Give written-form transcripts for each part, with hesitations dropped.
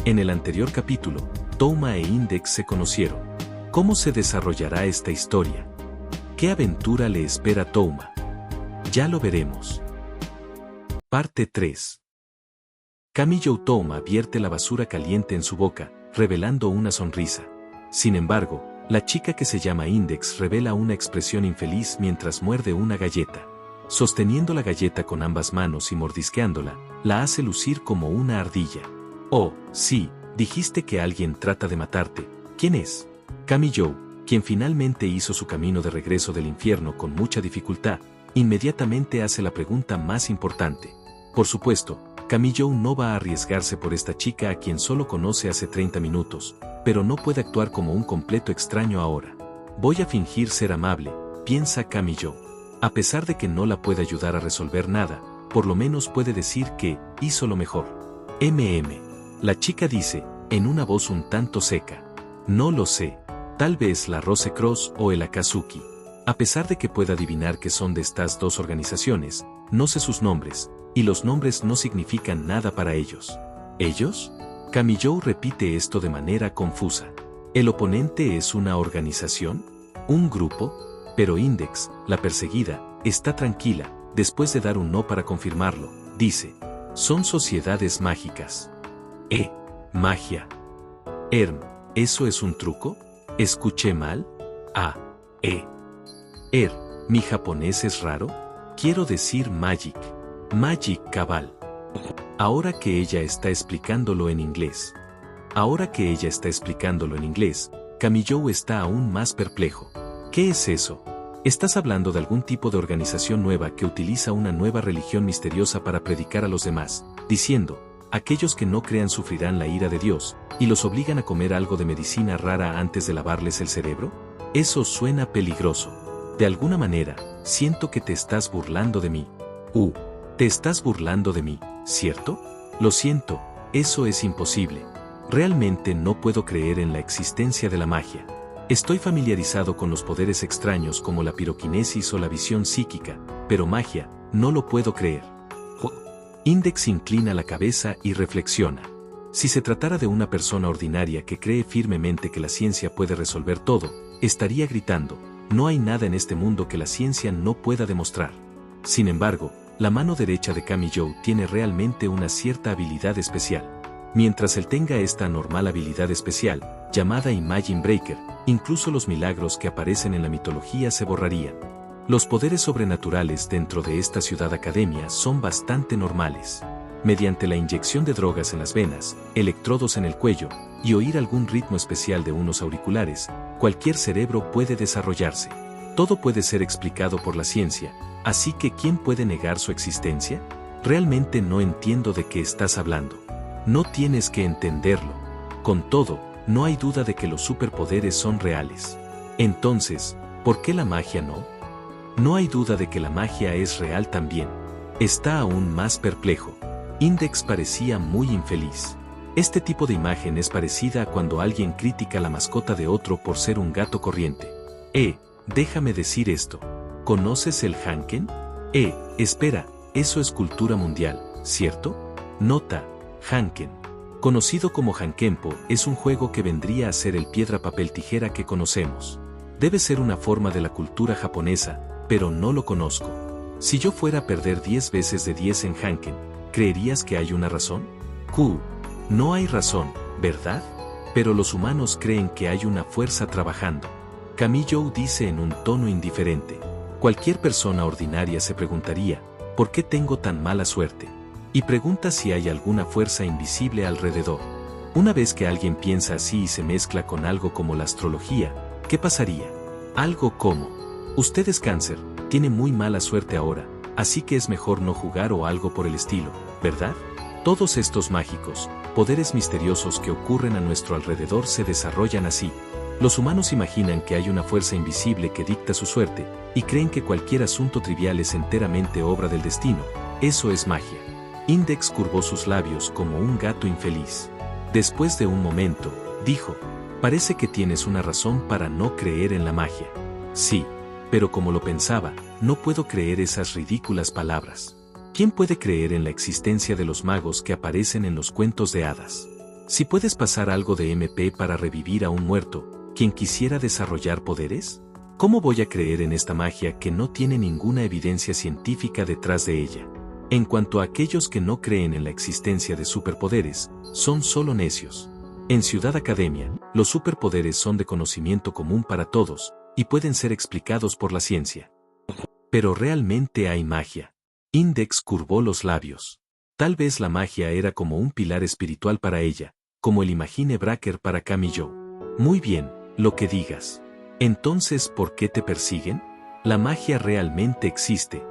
En el anterior capítulo, Touma e Index se conocieron. ¿Cómo se desarrollará esta historia? ¿Qué aventura le espera a Touma? Ya lo veremos. Parte 3. Kamijo Touma vierte la basura caliente en su boca, revelando una sonrisa. Sin embargo, la chica que se llama Index revela una expresión infeliz mientras muerde una galleta. Sosteniendo la galleta con ambas manos y mordisqueándola, la hace lucir como una ardilla. Oh, sí, dijiste que alguien trata de matarte. ¿Quién es? Kamijo, quien finalmente hizo su camino de regreso del infierno con mucha dificultad, inmediatamente hace la pregunta más importante. Por supuesto, Kamijo no va a arriesgarse por esta chica a quien solo conoce hace 30 minutos, pero no puede actuar como un completo extraño ahora. Voy a fingir ser amable, piensa Kamijo. A pesar de que no la puede ayudar a resolver nada, por lo menos puede decir que hizo lo mejor. La chica dice, en una voz un tanto seca. No lo sé. Tal vez la Rose Cross o el Akatsuki. A pesar de que pueda adivinar que son de estas dos organizaciones, no sé sus nombres, y los nombres no significan nada para ellos. ¿Ellos? Kamijo repite esto de manera confusa. ¿El oponente es una organización? ¿Un grupo? Pero Index, la perseguida, está tranquila, después de dar un no para confirmarlo, dice. Son sociedades mágicas. Magia. ¿Eso es un truco? ¿Escuché mal? ¿Mi japonés es raro? Quiero decir magic. Magic cabal. Ahora que ella está explicándolo en inglés. Kamijo está aún más perplejo. ¿Qué es eso? Estás hablando de algún tipo de organización nueva que utiliza una nueva religión misteriosa para predicar a los demás, diciendo, aquellos que no crean sufrirán la ira de Dios, y los obligan a comer algo de medicina rara antes de lavarles el cerebro? Eso suena peligroso. De alguna manera, siento que te estás burlando de mí. Te estás burlando de mí, ¿cierto? Lo siento, eso es imposible. Realmente no puedo creer en la existencia de la magia. Estoy familiarizado con los poderes extraños como la piroquinesis o la visión psíquica, pero magia, no lo puedo creer. Index inclina la cabeza y reflexiona. Si se tratara de una persona ordinaria que cree firmemente que la ciencia puede resolver todo, estaría gritando, no hay nada en este mundo que la ciencia no pueda demostrar. Sin embargo, la mano derecha de Kamijo tiene realmente una cierta habilidad especial. Mientras él tenga esta anormal habilidad especial, llamada Imagine Breaker, incluso los milagros que aparecen en la mitología se borrarían. Los poderes sobrenaturales dentro de esta ciudad academia son bastante normales. Mediante la inyección de drogas en las venas, electrodos en el cuello, y oír algún ritmo especial de unos auriculares, cualquier cerebro puede desarrollarse. Todo puede ser explicado por la ciencia, así que ¿quién puede negar su existencia? Realmente no entiendo de qué estás hablando. No tienes que entenderlo. Con todo, no hay duda de que los superpoderes son reales. Entonces, ¿por qué la magia no? No hay duda de que la magia es real también. Está aún más perplejo. Index parecía muy infeliz. Este tipo de imagen es parecida a cuando alguien critica la mascota de otro por ser un gato corriente. Déjame decir esto. ¿Conoces el Hanken? Espera, eso es cultura mundial, ¿cierto? Nota, Hanken. Conocido como Hankenpo, es un juego que vendría a ser el piedra-papel-tijera que conocemos. Debe ser una forma de la cultura japonesa, pero no lo conozco. Si yo fuera a perder 10 veces de 10 en Hanken, ¿creerías que hay una razón? No hay razón, ¿verdad? Pero los humanos creen que hay una fuerza trabajando. Kamijo dice en un tono indiferente. Cualquier persona ordinaria se preguntaría, ¿por qué tengo tan mala suerte? Y pregunta si hay alguna fuerza invisible alrededor. Una vez que alguien piensa así y se mezcla con algo como la astrología, ¿qué pasaría? Algo como, usted es cáncer, tiene muy mala suerte ahora, así que es mejor no jugar o algo por el estilo, ¿verdad? Todos estos mágicos, poderes misteriosos que ocurren a nuestro alrededor se desarrollan así. Los humanos imaginan que hay una fuerza invisible que dicta su suerte, y creen que cualquier asunto trivial es enteramente obra del destino. Eso es magia. Index curvó sus labios como un gato infeliz. Después de un momento, dijo, parece que tienes una razón para no creer en la magia. Sí, pero como lo pensaba, no puedo creer esas ridículas palabras. ¿Quién puede creer en la existencia de los magos que aparecen en los cuentos de hadas? Si puedes pasar algo de MP para revivir a un muerto, ¿quién quisiera desarrollar poderes? ¿Cómo voy a creer en esta magia que no tiene ninguna evidencia científica detrás de ella? En cuanto a aquellos que no creen en la existencia de superpoderes, son solo necios. En Ciudad Academia, los superpoderes son de conocimiento común para todos, y pueden ser explicados por la ciencia. Pero realmente hay magia. Index curvó los labios. Tal vez la magia era como un pilar espiritual para ella, como el Imagine Bracker para Camillo. Muy bien, lo que digas. Entonces, ¿por qué te persiguen? La magia realmente existe.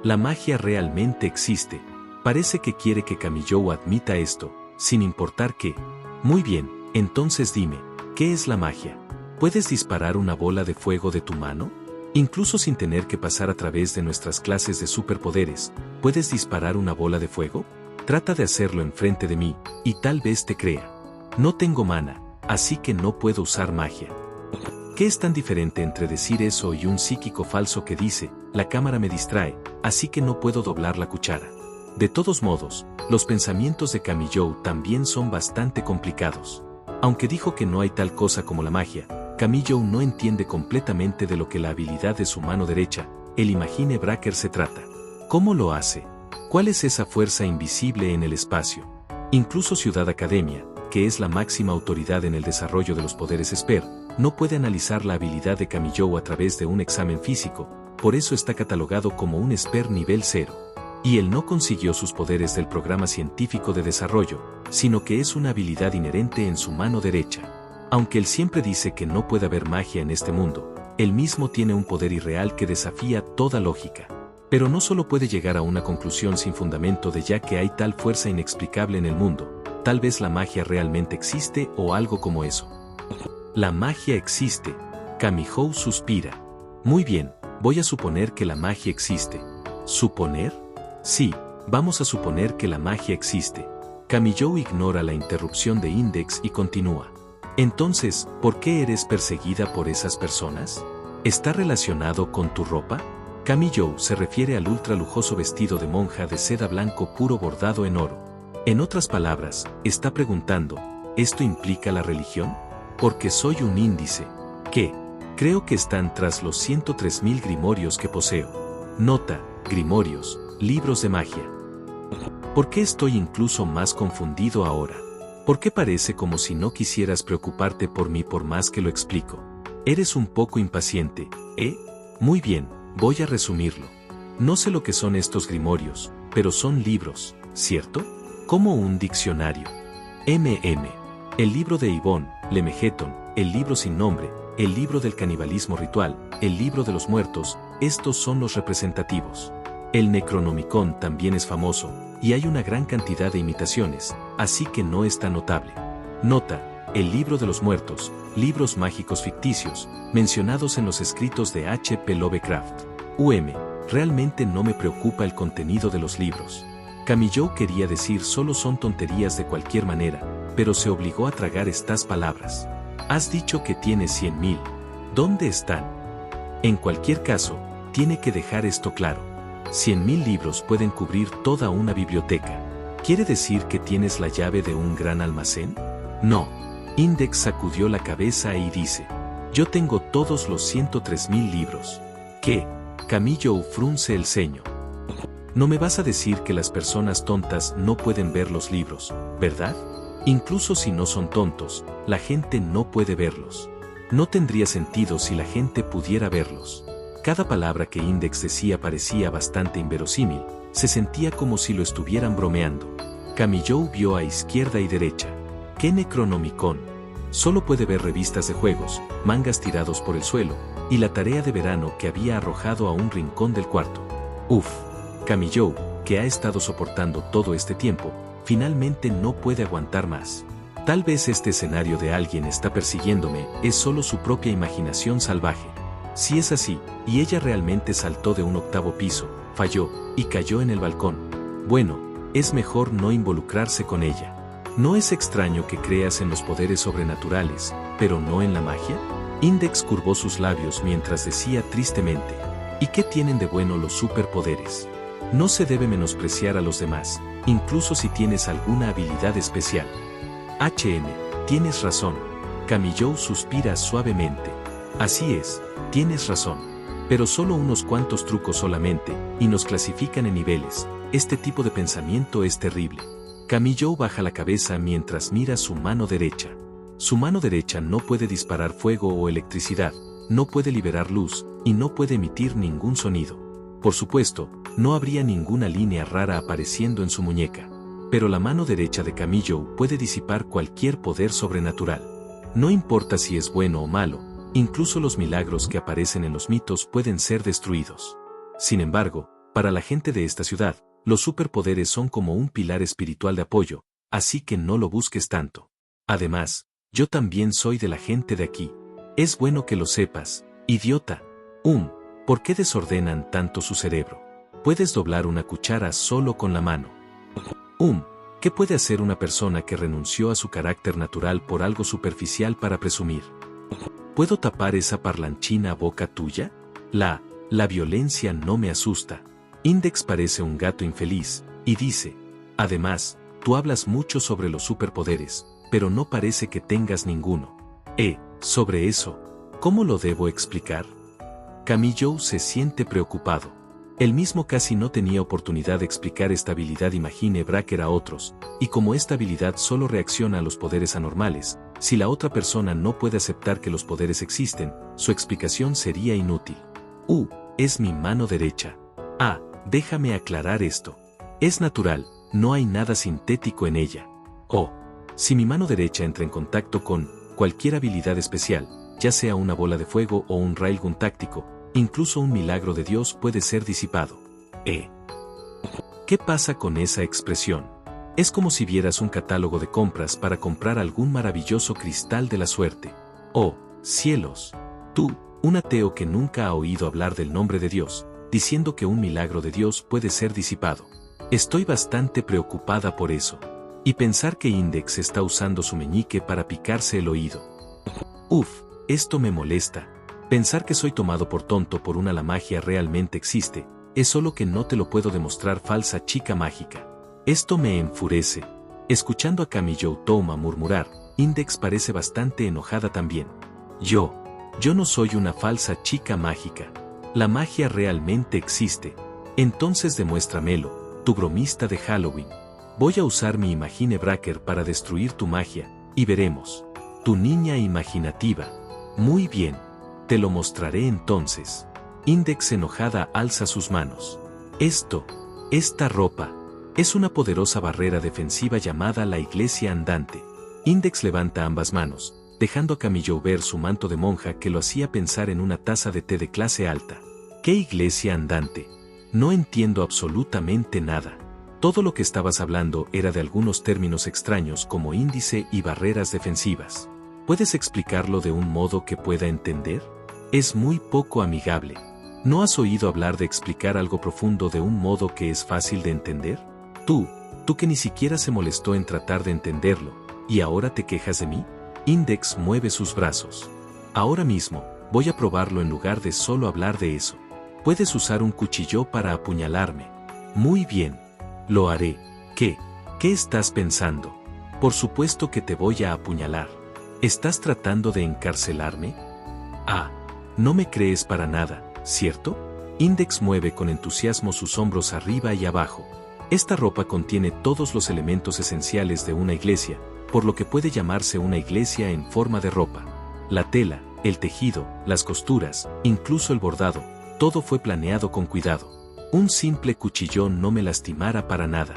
La magia realmente existe. Parece que quiere que Camillo admita esto, sin importar qué. Muy bien, entonces dime, ¿qué es la magia? ¿Puedes disparar una bola de fuego de tu mano? Incluso sin tener que pasar a través de nuestras clases de superpoderes, ¿puedes disparar una bola de fuego? Trata de hacerlo enfrente de mí, y tal vez te crea. No tengo mana, así que no puedo usar magia. ¿Qué es tan diferente entre decir eso y un psíquico falso que dice, la cámara me distrae, así que no puedo doblar la cuchara? De todos modos, los pensamientos de Camillo también son bastante complicados. Aunque dijo que no hay tal cosa como la magia, Camillo no entiende completamente de lo que la habilidad de su mano derecha, el Imagine Bracker, se trata. ¿Cómo lo hace? ¿Cuál es esa fuerza invisible en el espacio? Incluso Ciudad Academia, que es la máxima autoridad en el desarrollo de los poderes Esper, no puede analizar la habilidad de Camillo a través de un examen físico, por eso está catalogado como un Esper nivel 0. Y él no consiguió sus poderes del programa científico de desarrollo, sino que es una habilidad inherente en su mano derecha. Aunque él siempre dice que no puede haber magia en este mundo, él mismo tiene un poder irreal que desafía toda lógica. Pero no solo puede llegar a una conclusión sin fundamento de ya que hay tal fuerza inexplicable en el mundo, tal vez la magia realmente existe o algo como eso. La magia existe. Camillo suspira. Muy bien, voy a suponer que la magia existe. ¿Suponer? Sí, vamos a suponer que la magia existe. Camillo ignora la interrupción de Index y continúa. Entonces, ¿por qué eres perseguida por esas personas? ¿Está relacionado con tu ropa? Camillo se refiere al ultra lujoso vestido de monja de seda blanco puro bordado en oro. En otras palabras, está preguntando, ¿esto implica la religión? Porque soy un índice. ¿Qué? Creo que están tras los 103.000 grimorios que poseo. Nota, grimorios, libros de magia. ¿Por qué estoy incluso más confundido ahora? ¿Por qué parece como si no quisieras preocuparte por mí por más que lo explico? Eres un poco impaciente, ¿eh? Muy bien, voy a resumirlo. No sé lo que son estos grimorios, pero son libros, ¿cierto? Como un diccionario. El libro de Yvonne, Lemegeton, el libro sin nombre, el libro del canibalismo ritual, el libro de los muertos, estos son los representativos. El Necronomicon también es famoso, y hay una gran cantidad de imitaciones, así que no es tan notable. Nota, el libro de los muertos, libros mágicos ficticios, mencionados en los escritos de H.P. Lovecraft. Realmente no me preocupa el contenido de los libros. Camillo quería decir solo son tonterías de cualquier manera, pero se obligó a tragar estas palabras. Has dicho que tienes 100.000. ¿Dónde están? En cualquier caso, tiene que dejar esto claro. 100.000 libros pueden cubrir toda una biblioteca. ¿Quiere decir que tienes la llave de un gran almacén? No. Index sacudió la cabeza y dice, yo tengo todos los 103.000 libros. ¿Qué? Camillo frunce el ceño. No me vas a decir que las personas tontas no pueden ver los libros, ¿verdad? Incluso si no son tontos, la gente no puede verlos. No tendría sentido si la gente pudiera verlos. Cada palabra que Index decía parecía bastante inverosímil, se sentía como si lo estuvieran bromeando. Camillo vio a izquierda y derecha. ¿Qué Necronomicon? Solo puede ver revistas de juegos, mangas tirados por el suelo, y la tarea de verano que había arrojado a un rincón del cuarto. Uf. Camillo, que ha estado soportando todo este tiempo, finalmente no puede aguantar más. Tal vez este escenario de alguien está persiguiéndome es solo su propia imaginación salvaje. Si es así, y ella realmente saltó de un 8º piso, falló, y cayó en el balcón. Bueno, es mejor no involucrarse con ella. ¿No es extraño que creas en los poderes sobrenaturales, pero no en la magia? Index curvó sus labios mientras decía tristemente, ¿y qué tienen de bueno los superpoderes? No se debe menospreciar a los demás, incluso si tienes alguna habilidad especial. Tienes razón. Camillo suspira suavemente. Así es, tienes razón. Pero solo unos cuantos trucos solamente, y nos clasifican en niveles. Este tipo de pensamiento es terrible. Camillo baja la cabeza mientras mira su mano derecha. Su mano derecha no puede disparar fuego o electricidad, no puede liberar luz, y no puede emitir ningún sonido. Por supuesto, no habría ninguna línea rara apareciendo en su muñeca. Pero la mano derecha de Camillo puede disipar cualquier poder sobrenatural. No importa si es bueno o malo, incluso los milagros que aparecen en los mitos pueden ser destruidos. Sin embargo, para la gente de esta ciudad, los superpoderes son como un pilar espiritual de apoyo, así que no lo busques tanto. Además, yo también soy de la gente de aquí. Es bueno que lo sepas, idiota. ¿Por qué desordenan tanto su cerebro? Puedes doblar una cuchara solo con la mano. ¿Qué puede hacer una persona que renunció a su carácter natural por algo superficial para presumir? ¿Puedo tapar esa parlanchina boca tuya? La violencia no me asusta. Index parece un gato infeliz, y dice, además, tú hablas mucho sobre los superpoderes, pero no parece que tengas ninguno. Sobre eso, ¿cómo lo debo explicar? Camillo se siente preocupado. Él mismo casi no tenía oportunidad de explicar esta habilidad Imagine Breaker a otros, y como esta habilidad solo reacciona a los poderes anormales, si la otra persona no puede aceptar que los poderes existen, su explicación sería inútil. Es mi mano derecha. Déjame aclarar esto. Es natural, no hay nada sintético en ella. Si mi mano derecha entra en contacto con cualquier habilidad especial, ya sea una bola de fuego o un railgun táctico, incluso un milagro de Dios puede ser disipado. ¿Qué pasa con esa expresión? Es como si vieras un catálogo de compras para comprar algún maravilloso cristal de la suerte. ¡Oh, cielos! Tú, un ateo que nunca ha oído hablar del nombre de Dios, diciendo que un milagro de Dios puede ser disipado. Estoy bastante preocupada por eso. Y pensar que Index está usando su meñique para picarse el oído. Esto me molesta. Pensar que soy tomado por tonto por la magia realmente existe, es solo que no te lo puedo demostrar, falsa chica mágica. Esto me enfurece. Escuchando a Camillo Touma murmurar, Index parece bastante enojada también. Yo no soy una falsa chica mágica. La magia realmente existe. Entonces demuéstramelo, tu bromista de Halloween. Voy a usar mi Imagine Breaker para destruir tu magia, y veremos. Tu niña imaginativa. Muy bien. Te lo mostraré entonces. Index enojada alza sus manos. Esta ropa, es una poderosa barrera defensiva llamada la Iglesia Andante. Index levanta ambas manos, dejando a Camillo ver su manto de monja que lo hacía pensar en una taza de té de clase alta. ¿Qué Iglesia Andante? No entiendo absolutamente nada. Todo lo que estabas hablando era de algunos términos extraños como índice y barreras defensivas. ¿Puedes explicarlo de un modo que pueda entender? Es muy poco amigable. ¿No has oído hablar de explicar algo profundo de un modo que es fácil de entender? Tú que ni siquiera se molestó en tratar de entenderlo, ¿y ahora te quejas de mí? Index mueve sus brazos. Ahora mismo, voy a probarlo en lugar de solo hablar de eso. Puedes usar un cuchillo para apuñalarme. Muy bien. Lo haré. ¿Qué estás pensando? Por supuesto que te voy a apuñalar. ¿Estás tratando de encarcelarme? No me crees para nada, ¿cierto? Index mueve con entusiasmo sus hombros arriba y abajo. Esta ropa contiene todos los elementos esenciales de una iglesia, por lo que puede llamarse una iglesia en forma de ropa. La tela, el tejido, las costuras, incluso el bordado, todo fue planeado con cuidado. Un simple cuchillón no me lastimara para nada.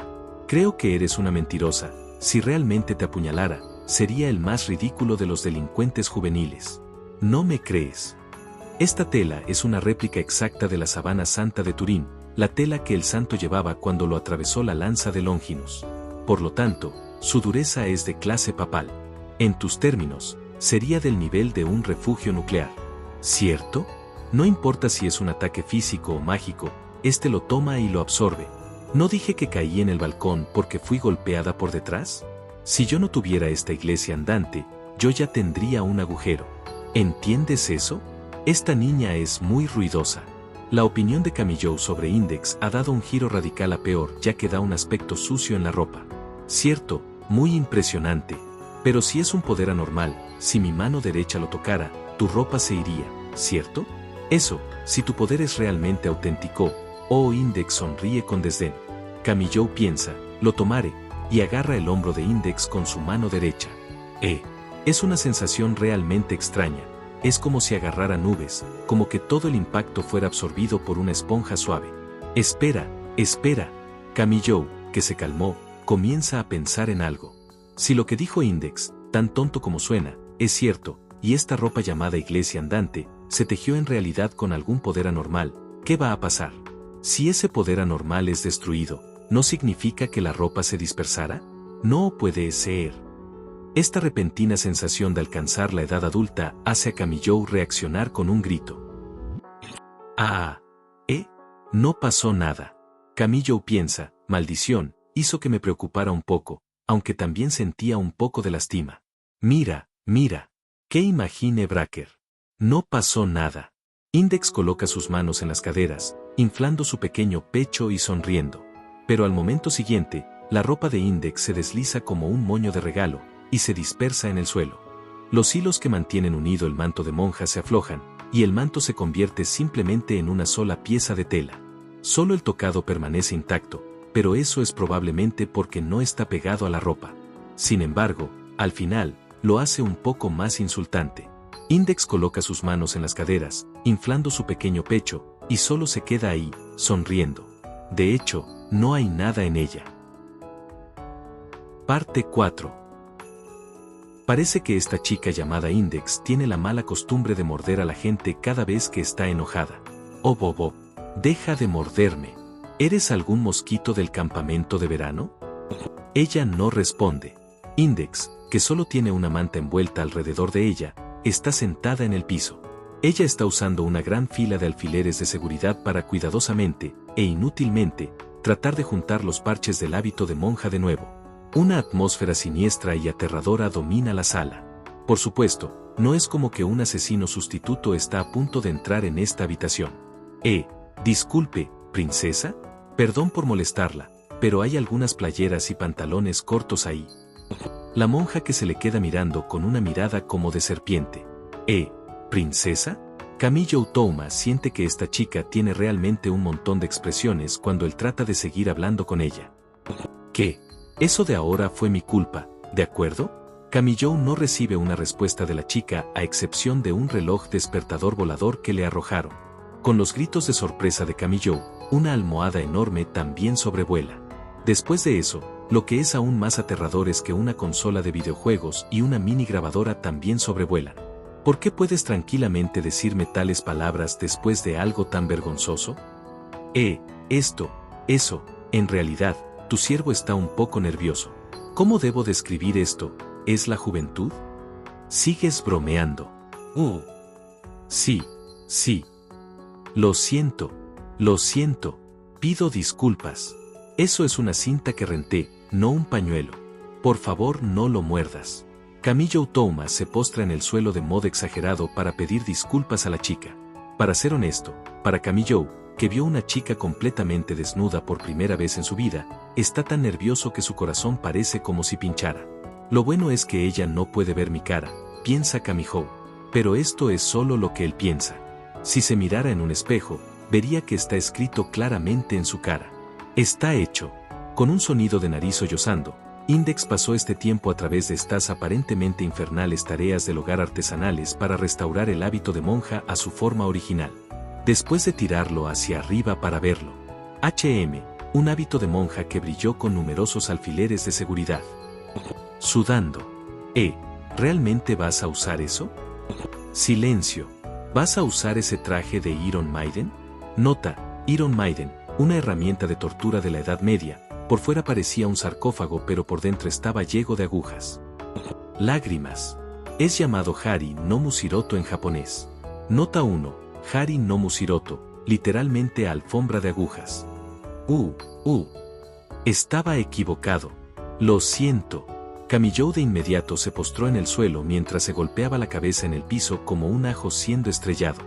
Creo que eres una mentirosa. Si realmente te apuñalara, sería el más ridículo de los delincuentes juveniles. ¿No me crees? Esta tela es una réplica exacta de la sábana santa de Turín, la tela que el santo llevaba cuando lo atravesó la lanza de Longinus. Por lo tanto, su dureza es de clase papal. En tus términos, sería del nivel de un refugio nuclear. ¿Cierto? No importa si es un ataque físico o mágico, este lo toma y lo absorbe. ¿No dije que caí en el balcón porque fui golpeada por detrás? Si yo no tuviera esta iglesia andante, yo ya tendría un agujero. ¿Entiendes eso? Esta niña es muy ruidosa. La opinión de Camillo sobre Index ha dado un giro radical a peor, ya que da un aspecto sucio en la ropa. Cierto, muy impresionante. Pero si es un poder anormal, si mi mano derecha lo tocara, tu ropa se iría, ¿cierto? Eso, si tu poder es realmente auténtico. Oh, Index sonríe con desdén. Kamijo piensa, lo tomaré, y agarra el hombro de Index con su mano derecha. Es una sensación realmente extraña. Es como si agarrara nubes, como que todo el impacto fuera absorbido por una esponja suave. Espera. Kamijo, que se calmó, comienza a pensar en algo. Si lo que dijo Index, tan tonto como suena, es cierto, y esta ropa llamada iglesia andante, se tejió en realidad con algún poder anormal, ¿qué va a pasar? Si ese poder anormal es destruido, ¿no significa que la ropa se dispersara? No puede ser. Esta repentina sensación de alcanzar la edad adulta hace a Kamijo reaccionar con un grito. No pasó nada. Kamijo piensa, maldición, hizo que me preocupara un poco, aunque también sentía un poco de lástima. Mira. ¿Qué imagine Bracker? No pasó nada. Index coloca sus manos en las caderas, inflando su pequeño pecho y sonriendo. Pero al momento siguiente, la ropa de Index se desliza como un moño de regalo, y se dispersa en el suelo. Los hilos que mantienen unido el manto de monja se aflojan, y el manto se convierte simplemente en una sola pieza de tela. Solo el tocado permanece intacto, pero eso es probablemente porque no está pegado a la ropa. Sin embargo, al final, lo hace un poco más insultante. Index coloca sus manos en las caderas, inflando su pequeño pecho, y solo se queda ahí, sonriendo. De hecho, no hay nada en ella. Parte 4. Parece que esta chica llamada Index tiene la mala costumbre de morder a la gente cada vez que está enojada. Oh Bobo, deja de morderme. ¿Eres algún mosquito del campamento de verano? Ella no responde. Index, que solo tiene una manta envuelta alrededor de ella, está sentada en el piso. Ella está usando una gran fila de alfileres de seguridad para cuidadosamente, e inútilmente, tratar de juntar los parches del hábito de monja de nuevo. Una atmósfera siniestra y aterradora domina la sala. Por supuesto, no es como que un asesino sustituto está a punto de entrar en esta habitación. Disculpe, princesa, perdón por molestarla, pero hay algunas playeras y pantalones cortos ahí. La monja que se le queda mirando con una mirada como de serpiente. ¿Princesa? Kamijo Touma siente que esta chica tiene realmente un montón de expresiones cuando él trata de seguir hablando con ella. ¿Qué? Eso de ahora fue mi culpa, ¿de acuerdo? Kamijo no recibe una respuesta de la chica a excepción de un reloj despertador volador que le arrojaron. Con los gritos de sorpresa de Kamijo, una almohada enorme también sobrevuela. Después de eso, lo que es aún más aterrador es que una consola de videojuegos y una mini grabadora también sobrevuelan. ¿Por qué puedes tranquilamente decirme tales palabras después de algo tan vergonzoso? Eso, en realidad, tu siervo está un poco nervioso. ¿Cómo debo describir esto? ¿Es la juventud? Sigues bromeando. Sí. Lo siento. Pido disculpas. Eso es una cinta que renté, no un pañuelo. Por favor, no lo muerdas. Kamijo Touma se postra en el suelo de modo exagerado para pedir disculpas a la chica. Para ser honesto, para Kamijo, que vio una chica completamente desnuda por primera vez en su vida, está tan nervioso que su corazón parece como si pinchara. Lo bueno es que ella no puede ver mi cara, piensa Kamijo. Pero esto es solo lo que él piensa. Si se mirara en un espejo, vería que está escrito claramente en su cara. Está hecho. Con un sonido de nariz sollozando, Index pasó este tiempo a través de estas aparentemente infernales tareas del hogar artesanales para restaurar el hábito de monja a su forma original. Después de tirarlo hacia arriba para verlo. Un hábito de monja que brilló con numerosos alfileres de seguridad. Sudando. ¿Realmente vas a usar eso? Silencio. ¿Vas a usar ese traje de Iron Maiden? Nota, Iron Maiden, una herramienta de tortura de la Edad Media, por fuera parecía un sarcófago pero por dentro estaba lleno de agujas. Lágrimas. Es llamado Hari no Mushiroto en japonés. Nota 1, Hari no Mushiroto, literalmente alfombra de agujas. Estaba equivocado. Lo siento. Kamijo de inmediato se postró en el suelo mientras se golpeaba la cabeza en el piso como un ajo siendo estrellado.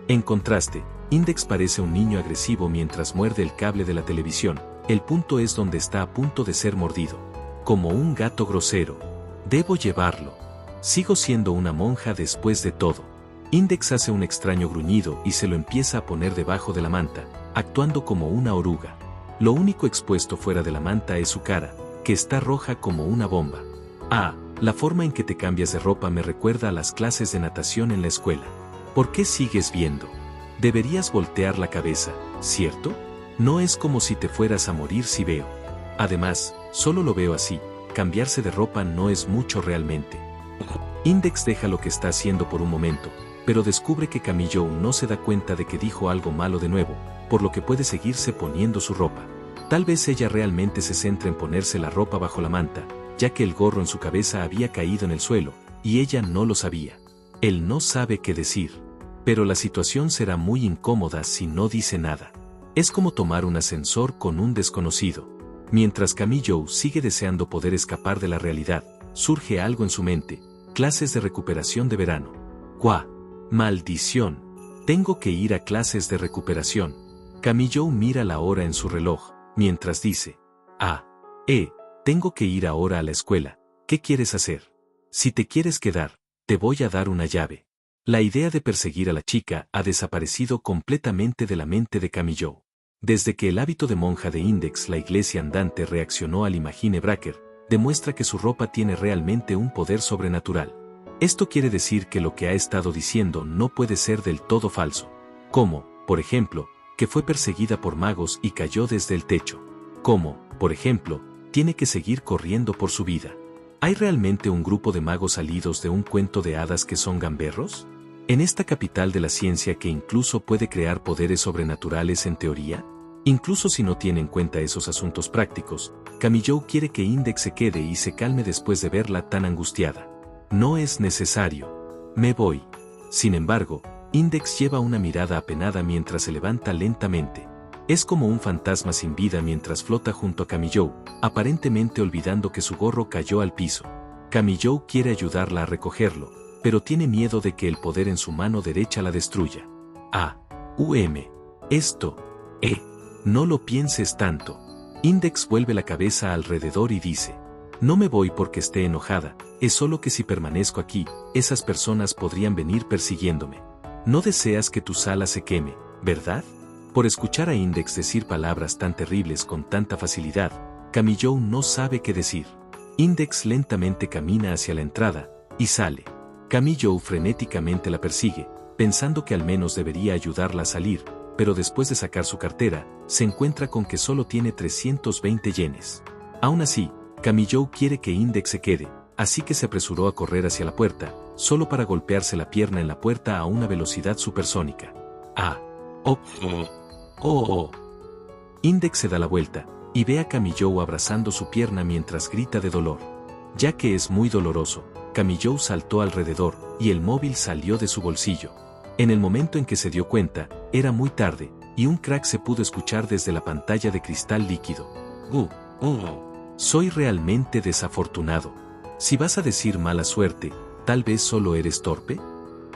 En contraste, Index parece un niño agresivo mientras muerde el cable de la televisión. El punto es donde está a punto de ser mordido. Como un gato grosero. Debo llevarlo. Sigo siendo una monja después de todo. Index hace un extraño gruñido y se lo empieza a poner debajo de la manta, actuando como una oruga. Lo único expuesto fuera de la manta es su cara, que está roja como una bomba. Ah, la forma en que te cambias de ropa me recuerda a las clases de natación en la escuela. ¿Por qué sigues viendo? Deberías voltear la cabeza, ¿cierto? No es como si te fueras a morir si veo. Además, solo lo veo así, cambiarse de ropa no es mucho realmente. Index deja lo que está haciendo por un momento, pero descubre que Camille no se da cuenta de que dijo algo malo de nuevo, por lo que puede seguirse poniendo su ropa. Tal vez ella realmente se centre en ponerse la ropa bajo la manta, ya que el gorro en su cabeza había caído en el suelo, y ella no lo sabía. Él no sabe qué decir. Pero la situación será muy incómoda si no dice nada. Es como tomar un ascensor con un desconocido. Mientras Camille sigue deseando poder escapar de la realidad, surge algo en su mente: clases de recuperación de verano. ¡Cuá! ¡Maldición! Tengo que ir a clases de recuperación. Camille mira la hora en su reloj, mientras dice: tengo que ir ahora a la escuela. ¿Qué quieres hacer? Si te quieres quedar, te voy a dar una llave. La idea de perseguir a la chica ha desaparecido completamente de la mente de Camille. Desde que el hábito de monja de Index, la iglesia andante, reaccionó al Imagine Breaker, demuestra que su ropa tiene realmente un poder sobrenatural. Esto quiere decir que lo que ha estado diciendo no puede ser del todo falso. Como, por ejemplo, que fue perseguida por magos y cayó desde el techo. Como, por ejemplo, tiene que seguir corriendo por su vida. ¿Hay realmente un grupo de magos salidos de un cuento de hadas que son gamberros? ¿En esta capital de la ciencia que incluso puede crear poderes sobrenaturales en teoría? Incluso si no tiene en cuenta esos asuntos prácticos, Camille quiere que Index se quede y se calme después de verla tan angustiada. No es necesario. Me voy. Sin embargo, Index lleva una mirada apenada mientras se levanta lentamente. Es como un fantasma sin vida mientras flota junto a Camille, aparentemente olvidando que su gorro cayó al piso. Camille quiere ayudarla a recogerlo, pero tiene miedo de que el poder en su mano derecha la destruya. Esto. No lo pienses tanto. Index vuelve la cabeza alrededor y dice: no me voy porque esté enojada, es solo que si permanezco aquí, esas personas podrían venir persiguiéndome. No deseas que tu sala se queme, ¿verdad? Por escuchar a Index decir palabras tan terribles con tanta facilidad, Camille no sabe qué decir. Index lentamente camina hacia la entrada y sale. Camille frenéticamente la persigue, pensando que al menos debería ayudarla a salir, pero después de sacar su cartera, se encuentra con que solo tiene 320 yenes. Aún así, Camille quiere que Index se quede, así que se apresuró a correr hacia la puerta, solo para golpearse la pierna en la puerta a una velocidad supersónica. Index se da la vuelta, y ve a Camille abrazando su pierna mientras grita de dolor. Ya que es muy doloroso, Camille saltó alrededor, y el móvil salió de su bolsillo. En el momento en que se dio cuenta, era muy tarde, y un crack se pudo escuchar desde la pantalla de cristal líquido. Soy realmente desafortunado. Si vas a decir mala suerte, ¿tal vez solo eres torpe?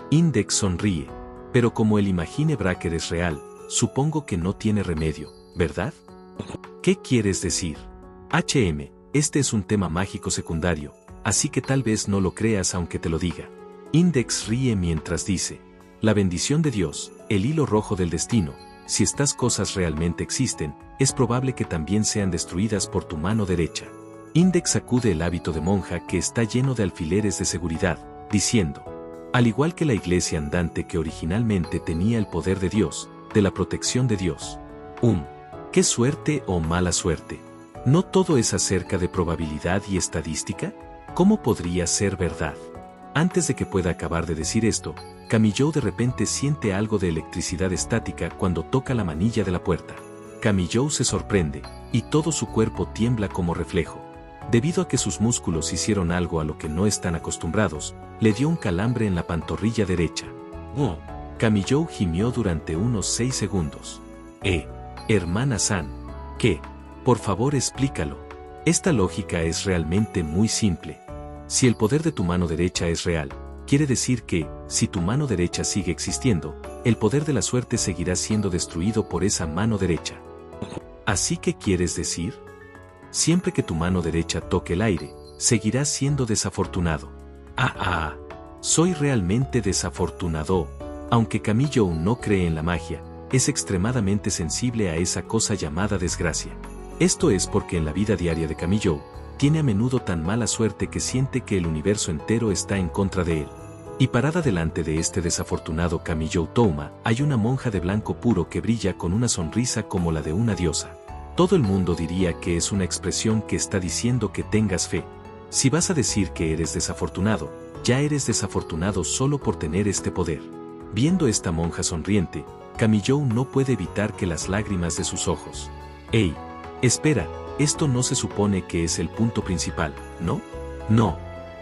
Index sonríe. Pero como el Imagine Breaker es real, supongo que no tiene remedio, ¿verdad? ¿Qué quieres decir? Este es un tema mágico secundario, así que tal vez no lo creas aunque te lo diga. Index ríe mientras dice: la bendición de Dios, el hilo rojo del destino. Si estas cosas realmente existen, es probable que también sean destruidas por tu mano derecha. Index sacude el hábito de monja que está lleno de alfileres de seguridad, diciendo: al igual que la iglesia andante que originalmente tenía el poder de Dios, de la protección de Dios. ¿Qué suerte o mala suerte? ¿No todo es acerca de probabilidad y estadística? ¿Cómo podría ser verdad? Antes de que pueda acabar de decir esto, Camille de repente siente algo de electricidad estática cuando toca la manilla de la puerta. Camille se sorprende, y todo su cuerpo tiembla como reflejo. Debido a que sus músculos hicieron algo a lo que no están acostumbrados, le dio un calambre en la pantorrilla derecha. Camille gimió durante unos 6 segundos. Hermana San. ¿Qué? Por favor explícalo. Esta lógica es realmente muy simple. Si el poder de tu mano derecha es real, quiere decir que, si tu mano derecha sigue existiendo, el poder de la suerte seguirá siendo destruido por esa mano derecha. ¿Así que quieres decir? Siempre que tu mano derecha toque el aire, seguirás siendo desafortunado. Soy realmente desafortunado. Aunque Camillo no cree en la magia, es extremadamente sensible a esa cosa llamada desgracia. Esto es porque en la vida diaria de Camillo, tiene a menudo tan mala suerte que siente que el universo entero está en contra de él. Y parada delante de este desafortunado Camillo Touma, hay una monja de blanco puro que brilla con una sonrisa como la de una diosa. Todo el mundo diría que es una expresión que está diciendo que tengas fe. Si vas a decir que eres desafortunado, ya eres desafortunado solo por tener este poder. Viendo esta monja sonriente, Camillo no puede evitar que las lágrimas de sus ojos. ¡Ey! Espera, esto no se supone que es el punto principal, ¿no?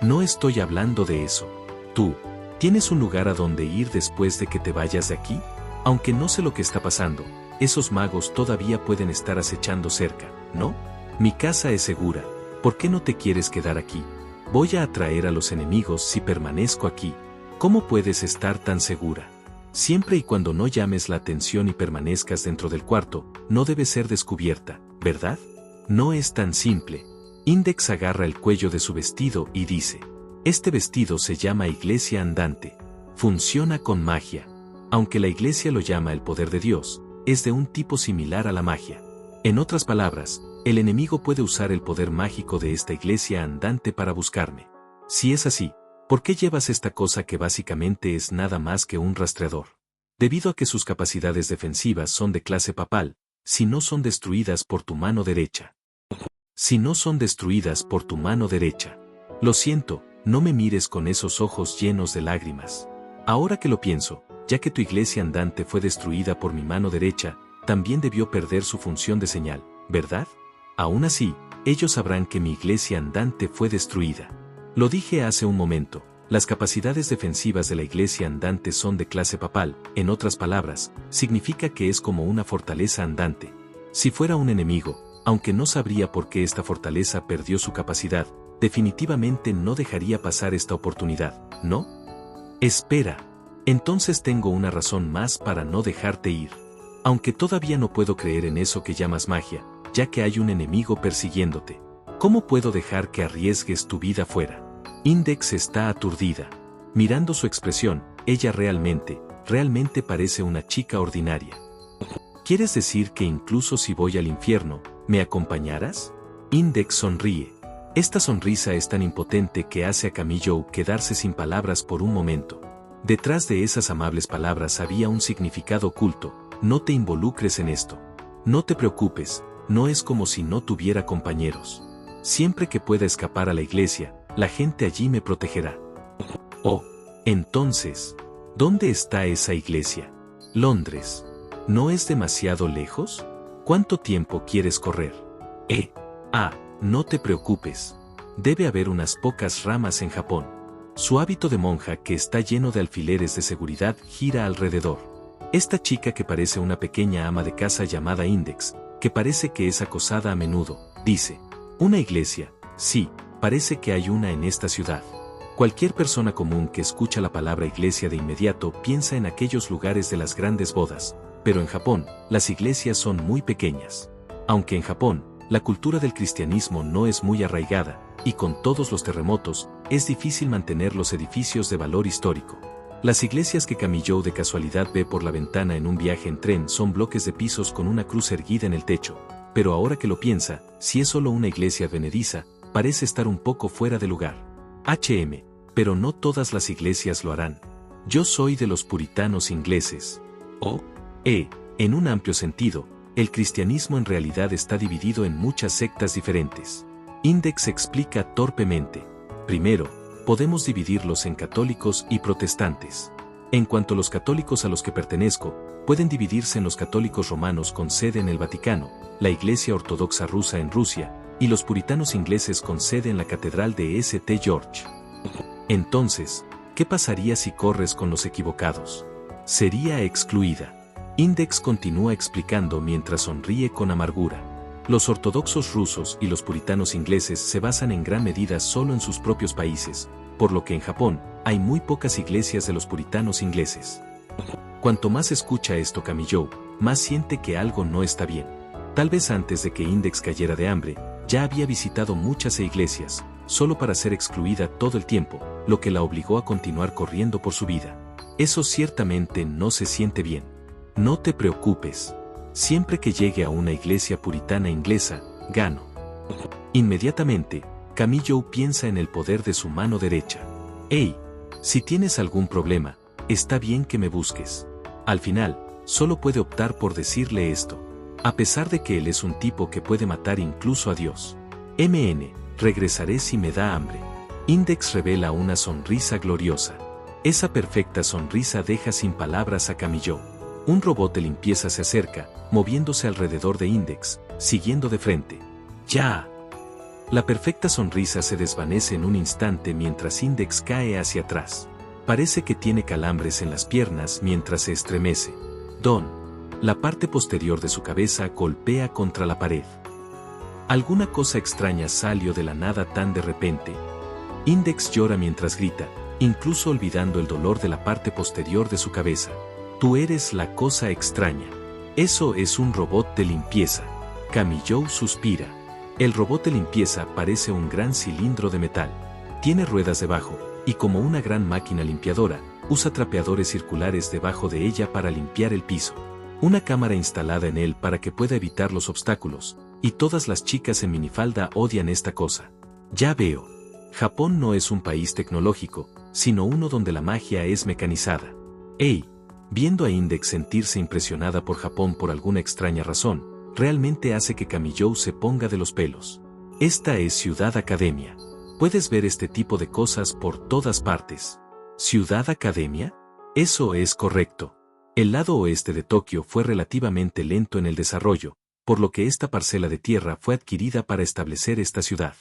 No estoy hablando de eso. Tú, ¿tienes un lugar a donde ir después de que te vayas de aquí? Aunque no sé lo que está pasando, esos magos todavía pueden estar acechando cerca, ¿no? Mi casa es segura, ¿por qué no te quieres quedar aquí? Voy a atraer a los enemigos si permanezco aquí. ¿Cómo puedes estar tan segura? Siempre y cuando no llames la atención y permanezcas dentro del cuarto, no debe ser descubierta, ¿verdad? No es tan simple. Index agarra el cuello de su vestido y dice: este vestido se llama Iglesia Andante. Funciona con magia. Aunque la Iglesia lo llama el poder de Dios, es de un tipo similar a la magia. En otras palabras, el enemigo puede usar el poder mágico de esta Iglesia Andante para buscarme. Si es así, ¿por qué llevas esta cosa que básicamente es nada más que un rastreador? Debido a que sus capacidades defensivas son de clase papal, si no son destruidas por tu mano derecha. Si no son destruidas por tu mano derecha. Lo siento, no me mires con esos ojos llenos de lágrimas. Ahora que lo pienso, ya que tu iglesia andante fue destruida por mi mano derecha, también debió perder su función de señal, ¿verdad? Aún así, ellos sabrán que mi iglesia andante fue destruida. Lo dije hace un momento, las capacidades defensivas de la iglesia andante son de clase papal, en otras palabras, significa que es como una fortaleza andante. Si fuera un enemigo, aunque no sabría por qué esta fortaleza perdió su capacidad, definitivamente no dejaría pasar esta oportunidad, ¿no? Espera. Entonces tengo una razón más para no dejarte ir. Aunque todavía no puedo creer en eso que llamas magia, ya que hay un enemigo persiguiéndote. ¿Cómo puedo dejar que arriesgues tu vida fuera? Index está aturdida. Mirando su expresión, ella realmente parece una chica ordinaria. ¿Quieres decir que incluso si voy al infierno, me acompañarás? Index sonríe. Esta sonrisa es tan impotente que hace a Camillo quedarse sin palabras por un momento. Detrás de esas amables palabras había un significado oculto: no te involucres en esto. No te preocupes, no es como si no tuviera compañeros. Siempre que pueda escapar a la iglesia, la gente allí me protegerá. Oh, entonces, ¿dónde está esa iglesia? Londres. ¿No es demasiado lejos? ¿Cuánto tiempo quieres correr? No te preocupes. Debe haber unas pocas ramas en Japón. Su hábito de monja, que está lleno de alfileres de seguridad, gira alrededor. Esta chica que parece una pequeña ama de casa llamada Index, que parece que es acosada a menudo, dice: ¿una iglesia? Sí, parece que hay una en esta ciudad. Cualquier persona común que escucha la palabra iglesia de inmediato piensa en aquellos lugares de las grandes bodas, pero en Japón, las iglesias son muy pequeñas. Aunque en Japón, la cultura del cristianismo no es muy arraigada, y con todos los terremotos, es difícil mantener los edificios de valor histórico. Las iglesias que Camillo de casualidad ve por la ventana en un viaje en tren son bloques de pisos con una cruz erguida en el techo, pero ahora que lo piensa, si es solo una iglesia advenediza, parece estar un poco fuera de lugar. Pero no todas las iglesias lo harán. Yo soy de los puritanos ingleses. En un amplio sentido, el cristianismo en realidad está dividido en muchas sectas diferentes. Index explica torpemente. Primero, podemos dividirlos en católicos y protestantes. En cuanto a los católicos a los que pertenezco, pueden dividirse en los católicos romanos con sede en el Vaticano, la Iglesia Ortodoxa Rusa en Rusia, y los puritanos ingleses con sede en la Catedral de St. George. Entonces, ¿qué pasaría si corres con los equivocados? Sería excluida. Index continúa explicando mientras sonríe con amargura. Los ortodoxos rusos y los puritanos ingleses se basan en gran medida solo en sus propios países, por lo que en Japón, hay muy pocas iglesias de los puritanos ingleses. Cuanto más escucha esto Camillo, más siente que algo no está bien. Tal vez antes de que Index cayera de hambre, ya había visitado muchas iglesias, solo para ser excluida todo el tiempo, lo que la obligó a continuar corriendo por su vida. Eso ciertamente no se siente bien. No te preocupes. Siempre que llegue a una iglesia puritana inglesa, gano. Inmediatamente, Camillo piensa en el poder de su mano derecha. Hey, si tienes algún problema, está bien que me busques. Al final, solo puede optar por decirle esto. A pesar de que él es un tipo que puede matar incluso a Dios. Regresaré si me da hambre. Index revela una sonrisa gloriosa. Esa perfecta sonrisa deja sin palabras a Camillo. Un robot de limpieza se acerca, moviéndose alrededor de Index, siguiendo de frente. ¡Ya! La perfecta sonrisa se desvanece en un instante mientras Index cae hacia atrás. Parece que tiene calambres en las piernas mientras se estremece. La parte posterior de su cabeza golpea contra la pared. Alguna cosa extraña salió de la nada tan de repente. Index llora mientras grita, incluso olvidando el dolor de la parte posterior de su cabeza. Tú eres la cosa extraña. Eso es un robot de limpieza. Camillo suspira. El robot de limpieza parece un gran cilindro de metal. Tiene ruedas debajo, y como una gran máquina limpiadora, usa trapeadores circulares debajo de ella para limpiar el piso. Una cámara instalada en él para que pueda evitar los obstáculos, y todas las chicas en minifalda odian esta cosa. Ya veo. Japón no es un país tecnológico, sino uno donde la magia es mecanizada. Hey, viendo a Index sentirse impresionada por Japón por alguna extraña razón, realmente hace que Camillo se ponga de los pelos. Esta es Ciudad Academia. Puedes ver este tipo de cosas por todas partes. ¿Ciudad Academia? Eso es correcto. El lado oeste de Tokio fue relativamente lento en el desarrollo, por lo que esta parcela de tierra fue adquirida para establecer esta ciudad.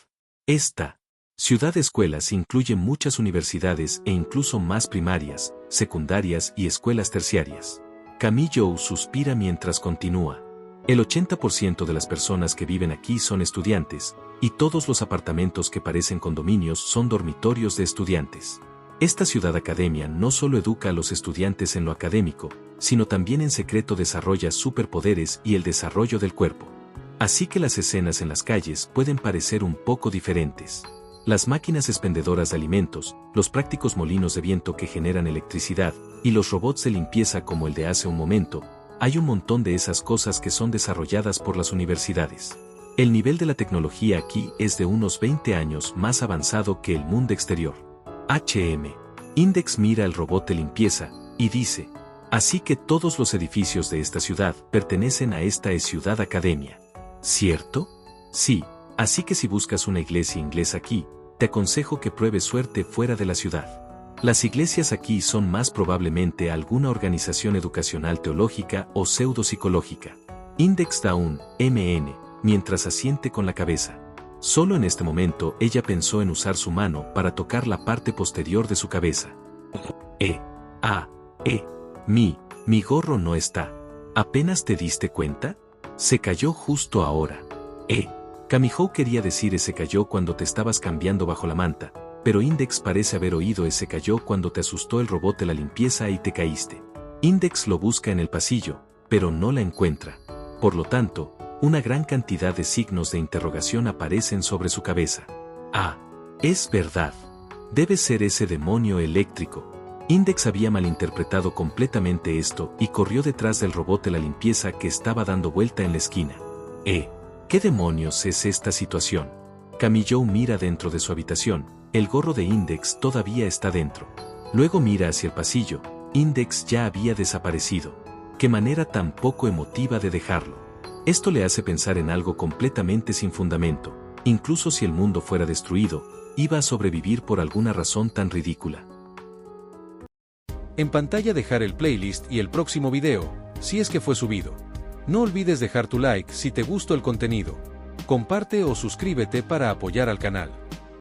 Esta ciudad de escuelas incluye muchas universidades e incluso más primarias, secundarias y escuelas terciarias. Camillo suspira mientras continúa. El 80% de las personas que viven aquí son estudiantes, y todos los apartamentos que parecen condominios son dormitorios de estudiantes. Esta ciudad academia no solo educa a los estudiantes en lo académico, sino también en secreto desarrolla superpoderes y el desarrollo del cuerpo. Así que las escenas en las calles pueden parecer un poco diferentes. Las máquinas expendedoras de alimentos, los prácticos molinos de viento que generan electricidad, y los robots de limpieza como el de hace un momento, hay un montón de esas cosas que son desarrolladas por las universidades. El nivel de la tecnología aquí es de unos 20 años más avanzado que el mundo exterior. Index mira al robot de limpieza, y dice, así que todos los edificios de esta ciudad pertenecen a esta ciudad academia. ¿Cierto? Sí, así que si buscas una iglesia inglesa aquí, te aconsejo que pruebes suerte fuera de la ciudad. Las iglesias aquí son más probablemente alguna organización educacional teológica o pseudopsicológica. Index da un mientras asiente con la cabeza. Solo en este momento ella pensó en usar su mano para tocar la parte posterior de su cabeza. Mi gorro no está. ¿Apenas te diste cuenta? Se cayó justo ahora. Camillo quería decir se cayó cuando te estabas cambiando bajo la manta, pero Index parece haber oído se cayó cuando te asustó el robot de la limpieza y te caíste. Index lo busca en el pasillo, pero no la encuentra. Por lo tanto, una gran cantidad de signos de interrogación aparecen sobre su cabeza. Es verdad. Debe ser ese demonio eléctrico. Index había malinterpretado completamente esto y corrió detrás del robot de la limpieza que estaba dando vuelta en la esquina. ¿Qué demonios es esta situación? Camillo mira dentro de su habitación, el gorro de Index todavía está dentro. Luego mira hacia el pasillo, Index ya había desaparecido. Qué manera tan poco emotiva de dejarlo. Esto le hace pensar en algo completamente sin fundamento. Incluso si el mundo fuera destruido, iba a sobrevivir por alguna razón tan ridícula. En pantalla dejar el playlist y el próximo video, si es que fue subido. No olvides dejar tu like si te gustó el contenido. Comparte o suscríbete para apoyar al canal.